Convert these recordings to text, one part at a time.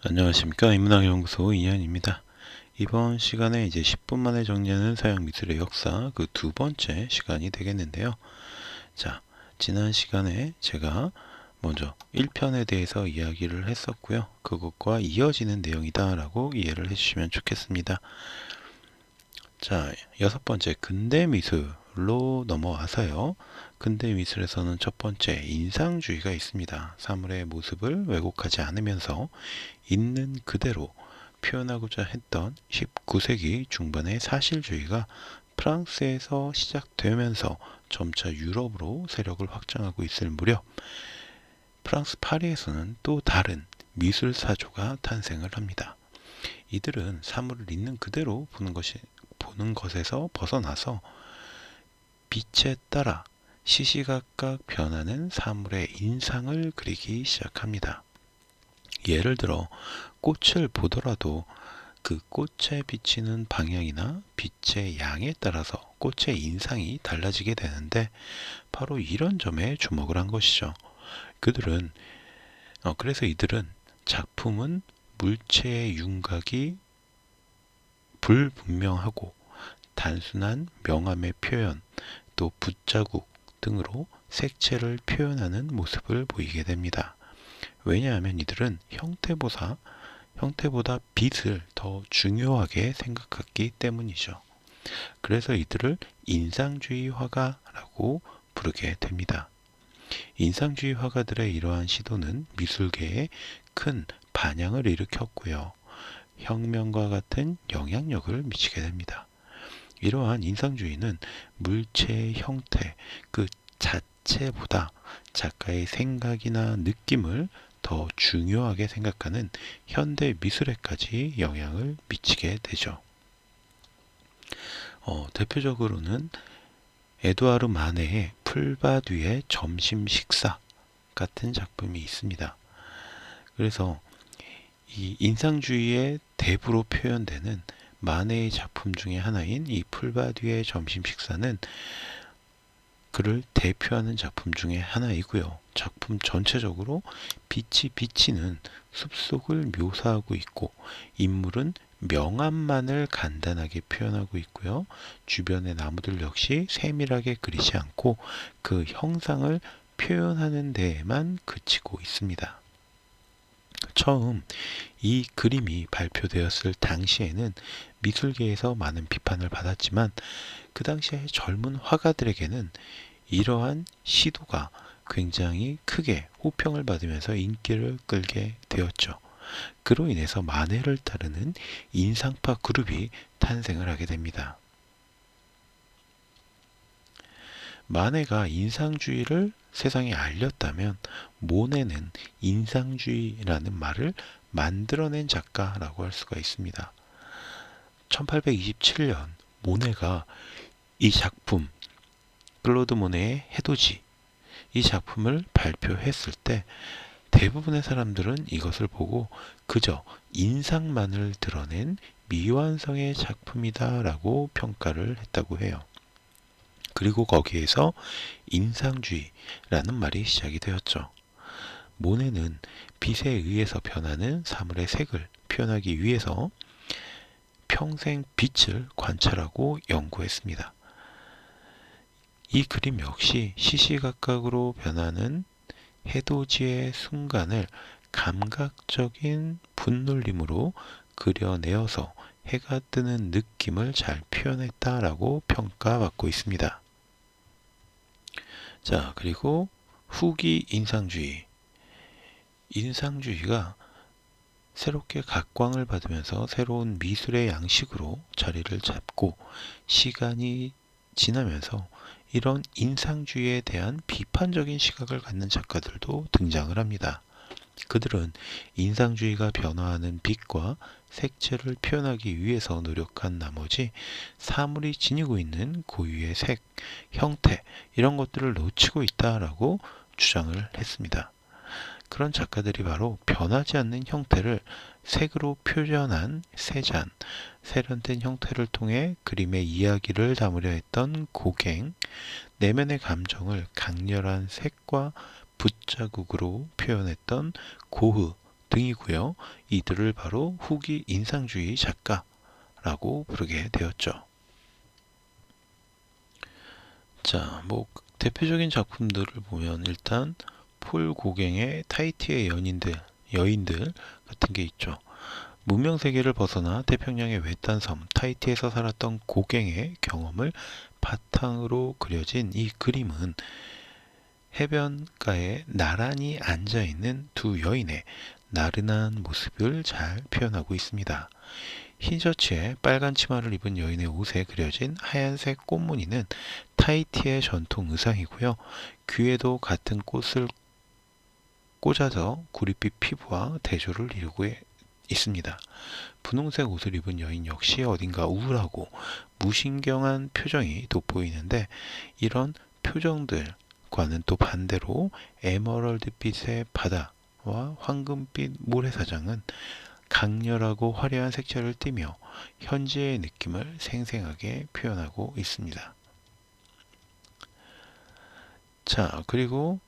안녕하십니까. 인문학연구소 이현입니다. 이번 시간에 이제 10분 만에 정리하는 서양 미술의 역사 그 두 번째 시간이 되겠는데요. 자, 지난 시간에 제가 먼저 1편에 대해서 이야기를 했었고요. 그것과 이어지는 내용이다 라고 이해를 해주시면 좋겠습니다. 자, 여섯 번째 근대 미술로 넘어와서요. 근대 미술에서는 첫 번째 인상주의가 있습니다. 사물의 모습을 왜곡하지 않으면서 있는 그대로 표현하고자 했던 19세기 중반의 사실주의가 프랑스에서 시작되면서 점차 유럽으로 세력을 확장하고 있을 무렵 프랑스 파리에서는 또 다른 미술사조가 탄생을 합니다. 이들은 사물을 있는 그대로 보는 것에서 벗어나서 빛에 따라 시시각각 변하는 사물의 인상을 그리기 시작합니다. 예를 들어 꽃을 보더라도 그 꽃에 비치는 방향이나 빛의 양에 따라서 꽃의 인상이 달라지게 되는데 바로 이런 점에 주목을 한 것이죠. 그래서 이들은 작품은 물체의 윤곽이 불분명하고 단순한 명암의 표현, 또 붓자국 등으로 색채를 표현하는 모습을 보이게 됩니다. 왜냐하면 이들은 형태보다 빛을 더 중요하게 생각했기 때문이죠. 그래서 이들을 인상주의 화가라고 부르게 됩니다. 인상주의 화가들의 이러한 시도는 미술계에 큰 반향을 일으켰고요. 혁명과 같은 영향력을 미치게 됩니다. 이러한 인상주의는 물체의 형태 그 자체보다 작가의 생각이나 느낌을 더 중요하게 생각하는 현대 미술에까지 영향을 미치게 되죠. 대표적으로는 에두아르 마네의 풀밭 위의 점심 식사 같은 작품이 있습니다. 그래서 이 인상주의의 대부로 표현되는 마네의 작품 중에 하나인 이 풀밭 위의 점심 식사는 그를 대표하는 작품 중에 하나이고요. 작품 전체적으로 빛이 비치는 숲속을 묘사하고 있고 인물은 명암만을 간단하게 표현하고 있고요. 주변의 나무들 역시 세밀하게 그리지 않고 그 형상을 표현하는 데에만 그치고 있습니다. 처음 이 그림이 발표되었을 당시에는 미술계에서 많은 비판을 받았지만 그 당시에 젊은 화가들에게는 이러한 시도가 굉장히 크게 호평을 받으면서 인기를 끌게 되었죠. 그로 인해서 마네를 따르는 인상파 그룹이 탄생을 하게 됩니다. 마네가 인상주의를 세상에 알렸다면 모네는 인상주의라는 말을 만들어낸 작가라고 할 수가 있습니다. 1827년 모네가 이 작품 클로드 모네의 해돋이 이 작품을 발표했을 때 대부분의 사람들은 이것을 보고 그저 인상만을 드러낸 미완성의 작품이다라고 평가를 했다고 해요. 그리고 거기에서 인상주의라는 말이 시작이 되었죠. 모네는 빛에 의해서 변하는 사물의 색을 표현하기 위해서 평생 빛을 관찰하고 연구했습니다. 이 그림 역시 시시각각으로 변하는 해돋이의 순간을 감각적인 분놀림으로 그려내어서 해가 뜨는 느낌을 잘 표현했다라고 평가받고 있습니다. 자, 그리고 후기 인상주의. 인상주의가 새롭게 각광을 받으면서 새로운 미술의 양식으로 자리를 잡고 시간이 지나면서 이런 인상주의에 대한 비판적인 시각을 갖는 작가들도 등장을 합니다. 그들은 인상주의가 변화하는 빛과 색채를 표현하기 위해서 노력한 나머지 사물이 지니고 있는 고유의 색, 형태 이런 것들을 놓치고 있다라고 주장을 했습니다. 그런 작가들이 바로 변하지 않는 형태를 색으로 표현한 세잔, 세련된 형태를 통해 그림의 이야기를 담으려 했던 고갱, 내면의 감정을 강렬한 색과 붓자국으로 표현했던 고흐 등이고요. 이들을 바로 후기 인상주의 작가라고 부르게 되었죠. 자, 뭐 대표적인 작품들을 보면 일단 폴 고갱의 타히티의 여인들 같은 게 있죠. 문명 세계를 벗어나 태평양의 외딴 섬 타히티에서 살았던 고갱의 경험을 바탕으로 그려진 이 그림은 해변가에 나란히 앉아있는 두 여인의 나른한 모습을 잘 표현하고 있습니다. 흰 셔츠에 빨간 치마를 입은 여인의 옷에 그려진 하얀색 꽃무늬는 타히티의 전통 의상이고요. 귀에도 같은 꽃을 꽂아서 구릿빛 피부와 대조를 이루고 있습니다. 분홍색 옷을 입은 여인 역시 어딘가 우울하고 무신경한 표정이 돋보이는데 이런 표정들과는 또 반대로 에메랄드빛의 바다와 황금빛 모래사장은 강렬하고 화려한 색채를 띠며 현지의 느낌을 생생하게 표현하고 있습니다. 자, 그리고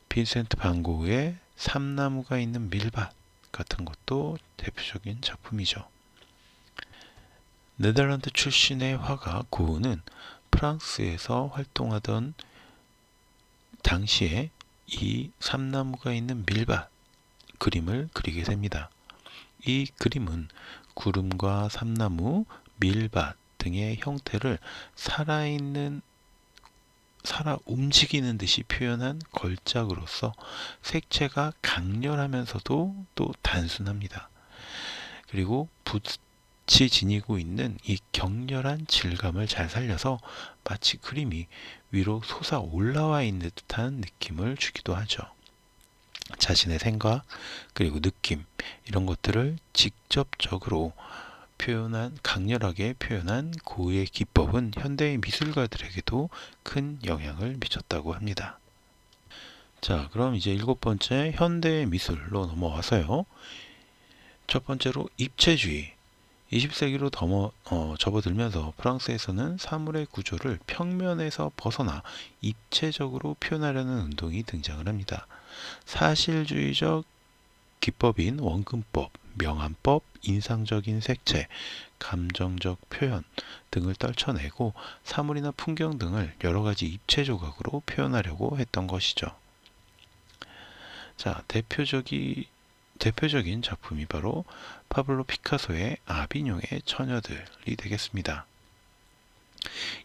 빈센트 반 고흐의 삼나무가 있는 밀밭 같은 것도 대표적인 작품이죠. 네덜란드 출신의 화가 고흐는 프랑스에서 활동하던 당시에 이 삼나무가 있는 밀밭 그림을 그리게 됩니다. 이 그림은 구름과 삼나무, 밀밭 등의 형태를 살아 움직이는 듯이 표현한 걸작으로서 색채가 강렬하면서도 또 단순합니다. 그리고 붓이 지니고 있는 이 격렬한 질감을 잘 살려서 마치 그림이 위로 솟아 올라와 있는 듯한 느낌을 주기도 하죠. 자신의 생각 그리고 느낌 이런 것들을 직접적으로 강렬하게 표현한 고흐의 기법은 현대의 미술가들에게도 큰 영향을 미쳤다고 합니다. 자, 그럼 이제 7번째 현대의 미술로 넘어와서요. 첫 번째로 입체주의. 20세기로 접어들면서 프랑스에서는 사물의 구조를 평면에서 벗어나 입체적으로 표현하려는 운동이 등장을 합니다. 사실주의적 기법인 원근법, 명암법, 인상적인 색채, 감정적 표현 등을 떨쳐내고 사물이나 풍경 등을 여러 가지 입체 조각으로 표현하려고 했던 것이죠. 자, 대표적인 작품이 바로 파블로 피카소의 아비뇽의 처녀들이 되겠습니다.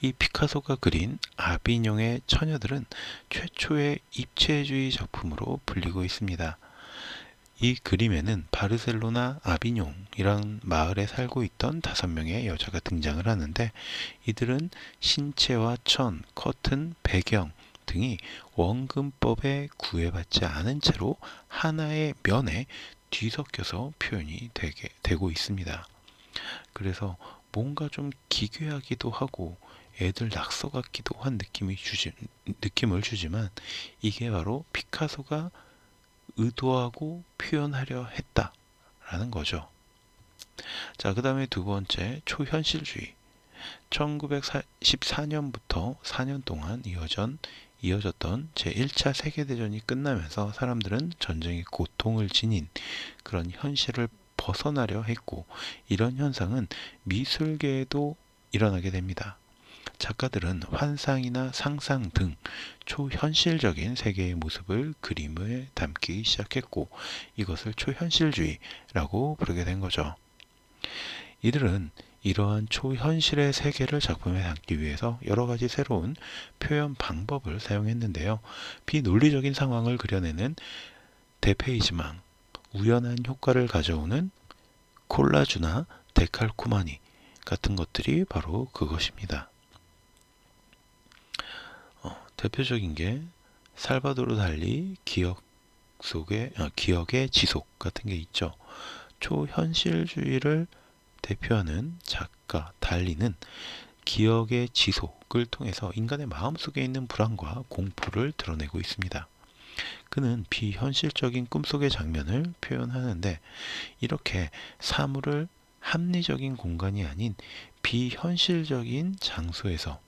이 피카소가 그린 아비뇽의 처녀들은 최초의 입체주의 작품으로 불리고 있습니다. 이 그림에는 바르셀로나 아비뇽이란 마을에 살고 있던 5명의 여자가 등장을 하는데 이들은 신체와 천, 커튼, 배경 등이 원근법에 구애받지 않은 채로 하나의 면에 뒤섞여서 표현이 되고 있습니다. 그래서 뭔가 좀 기괴하기도 하고 애들 낙서 같기도 한 느낌을 주지만 이게 바로 피카소가 의도하고 표현하려 했다라는 거죠. 자, 그 다음에 두 번째 초현실주의. 1914년부터 4년 동안 이어졌던 제1차 세계대전이 끝나면서 사람들은 전쟁의 고통을 지닌 그런 현실을 벗어나려 했고 이런 현상은 미술계에도 일어나게 됩니다. 작가들은 환상이나 상상 등 초현실적인 세계의 모습을 그림에 담기 시작했고 이것을 초현실주의라고 부르게 된 거죠. 이들은 이러한 초현실의 세계를 작품에 담기 위해서 여러 가지 새로운 표현 방법을 사용했는데요. 비논리적인 상황을 그려내는 데페이지망, 우연한 효과를 가져오는 콜라주나 데칼코마니 같은 것들이 바로 그것입니다. 대표적인 게 살바도르 달리 기억의 지속 같은 게 있죠. 초현실주의를 대표하는 작가 달리는 기억의 지속을 통해서 인간의 마음속에 있는 불안과 공포를 드러내고 있습니다. 그는 비현실적인 꿈속의 장면을 표현하는데 이렇게 사물을 합리적인 공간이 아닌 비현실적인 장소에서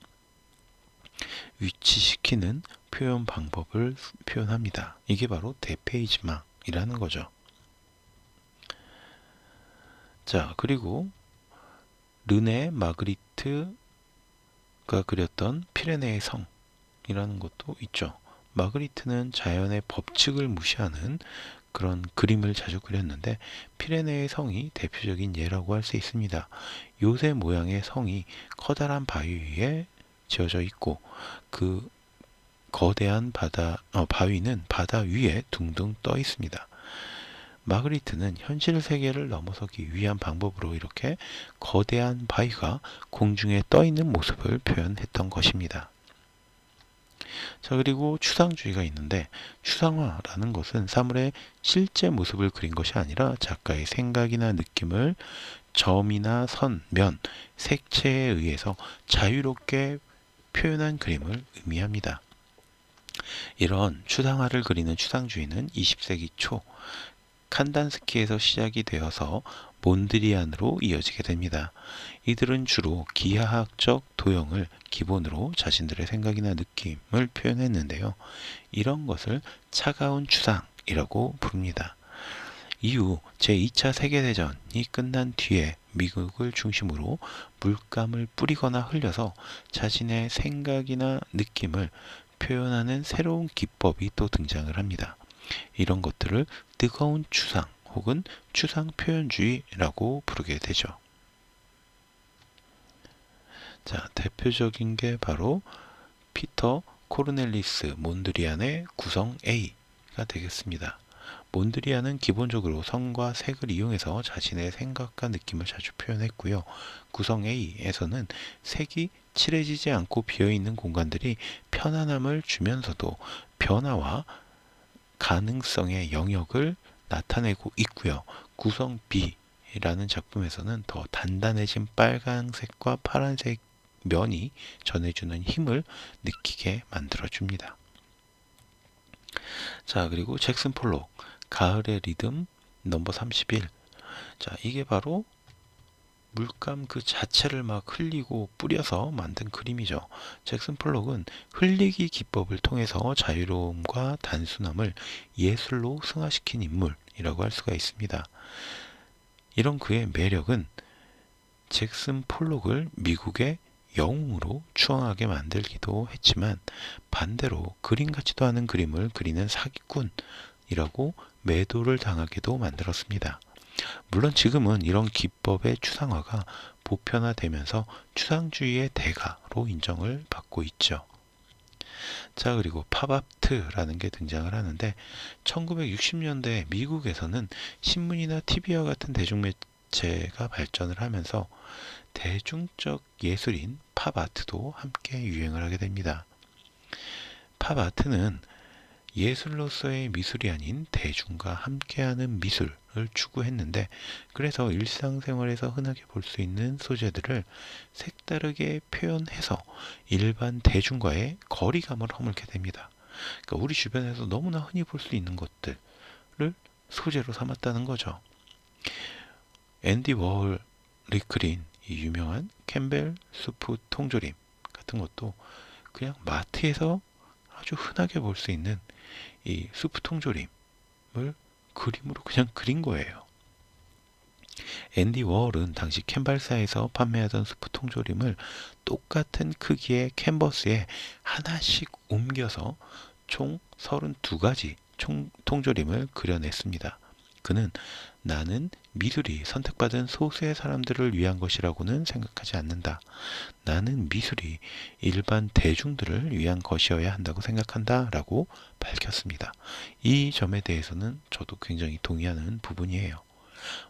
위치시키는 표현 방법을 표현합니다. 이게 바로 데페이지망이라는 거죠. 자, 그리고 르네 마그리트가 그렸던 피레네의 성이라는 것도 있죠. 마그리트는 자연의 법칙을 무시하는 그런 그림을 자주 그렸는데 피레네의 성이 대표적인 예라고 할 수 있습니다. 요새 모양의 성이 커다란 바위 위에 지어져 있고 그 거대한 바위는 바다 위에 둥둥 떠 있습니다. 마그리트는 현실 세계를 넘어서기 위한 방법으로 이렇게 거대한 바위가 공중에 떠 있는 모습을 표현했던 것입니다. 자, 그리고 추상주의가 있는데 추상화라는 것은 사물의 실제 모습을 그린 것이 아니라 작가의 생각이나 느낌을 점이나 선, 면, 색채에 의해서 자유롭게 표현한 그림을 의미합니다. 이런 추상화를 그리는 추상주의는 20세기 초 칸단스키에서 시작이 되어서 몬드리안으로 이어지게 됩니다. 이들은 주로 기하학적 도형을 기본으로 자신들의 생각이나 느낌을 표현했는데요. 이런 것을 차가운 추상이라고 부릅니다. 이후 제2차 세계대전이 끝난 뒤에 미국을 중심으로 물감을 뿌리거나 흘려서 자신의 생각이나 느낌을 표현하는 새로운 기법이 또 등장을 합니다. 이런 것들을 뜨거운 추상 혹은 추상 표현주의라고 부르게 되죠. 자, 대표적인 게 바로 피터 코르넬리스 몬드리안의 구성 A가 되겠습니다. 몬드리안은 기본적으로 선과 색을 이용해서 자신의 생각과 느낌을 자주 표현했고요. 구성 A에서는 색이 칠해지지 않고 비어있는 공간들이 편안함을 주면서도 변화와 가능성의 영역을 나타내고 있고요. 구성 B라는 작품에서는 더 단단해진 빨간색과 파란색 면이 전해주는 힘을 느끼게 만들어줍니다. 자, 그리고 잭슨 폴록 가을의 리듬 넘버 31. 자, 이게 바로 물감 그 자체를 막 흘리고 뿌려서 만든 그림이죠. 잭슨 폴록은 흘리기 기법을 통해서 자유로움과 단순함을 예술로 승화시킨 인물이라고 할 수가 있습니다. 이런 그의 매력은 잭슨 폴록을 미국의 영웅으로 추앙하게 만들기도 했지만 반대로 그림 같지도 않은 그림을 그리는 사기꾼이라고 매도를 당하게도 만들었습니다. 물론 지금은 이런 기법의 추상화가 보편화되면서 추상주의의 대가로 인정을 받고 있죠. 자, 그리고 팝아트라는 게 등장을 하는데 1960년대 미국에서는 신문이나 TV와 같은 대중매체가 발전을 하면서 대중적 예술인 팝아트도 함께 유행을 하게 됩니다. 팝아트는 예술로서의 미술이 아닌 대중과 함께하는 미술을 추구했는데 그래서 일상생활에서 흔하게 볼 수 있는 소재들을 색다르게 표현해서 일반 대중과의 거리감을 허물게 됩니다. 그러니까 우리 주변에서 너무나 흔히 볼 수 있는 것들을 소재로 삼았다는 거죠. 앤디 워홀이 그린 이 유명한 캠벨 수프 통조림 같은 것도 그냥 마트에서 아주 흔하게 볼 수 있는 이 수프 통조림을 그림으로 그냥 그린 거예요. 앤디 워홀은 당시 캔발사에서 판매하던 수프 통조림을 똑같은 크기의 캔버스에 하나씩 옮겨서 총 32가지 통조림을 그려냈습니다. 그는 나는 미술이 선택받은 소수의 사람들을 위한 것이라고는 생각하지 않는다. 나는 미술이 일반 대중들을 위한 것이어야 한다고 생각한다 라고 밝혔습니다. 이 점에 대해서는 저도 굉장히 동의하는 부분이에요.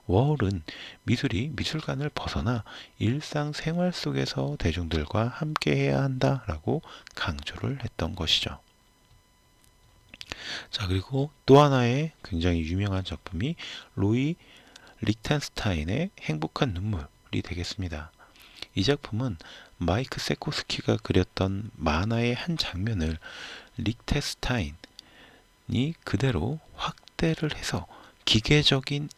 워홀은 미술이 미술관을 벗어나 일상생활 속에서 대중들과 함께해야 한다라고 강조를 했던 것이죠. 자, 그리고 또 하나의 굉장히 유명한 작품이 로이 리텐스타인의 행복한 눈물이 되겠습니다. 이 작품은 마이크 세코스키가 그렸던 만화의 한 장면을 리텐스타인이 그대로 확대를 해서 기계적인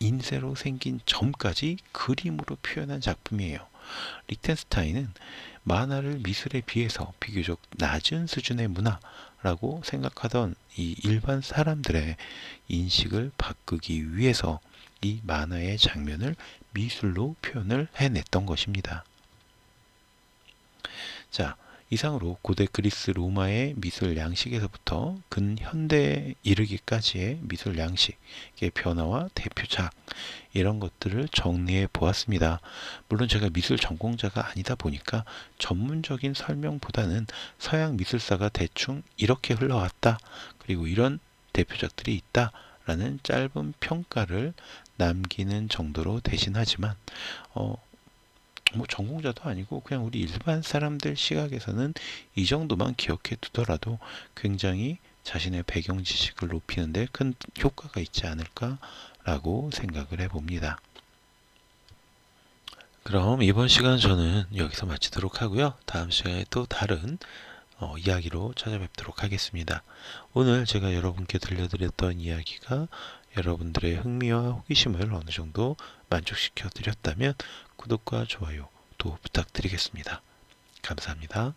인쇄로 생긴 점까지 그림으로 표현한 작품이에요. 리텐스타인은 만화를 미술에 비해서 비교적 낮은 수준의 문화라고 생각하던 이 일반 사람들의 인식을 바꾸기 위해서 이 만화의 장면을 미술로 표현을 해냈던 것입니다. 자, 이상으로 고대 그리스 로마의 미술 양식에서부터 근현대에 이르기까지의 미술 양식의 변화와 대표작 이런 것들을 정리해 보았습니다. 물론 제가 미술 전공자가 아니다 보니까 전문적인 설명보다는 서양 미술사가 대충 이렇게 흘러왔다. 그리고 이런 대표작들이 있다. 라는 짧은 평가를 남기는 정도로 대신하지만 뭐 전공자도 아니고 그냥 우리 일반 사람들 시각에서는 이 정도만 기억해 두더라도 굉장히 자신의 배경 지식을 높이는 데 큰 효과가 있지 않을까라고 생각을 해봅니다. 그럼 이번 시간 저는 여기서 마치도록 하고요. 다음 시간에 또 다른 이야기로 찾아뵙도록 하겠습니다. 오늘 제가 여러분께 들려드렸던 이야기가 여러분들의 흥미와 호기심을 어느 정도 만족시켜 드렸다면 구독과 좋아요 또 부탁드리겠습니다. 감사합니다.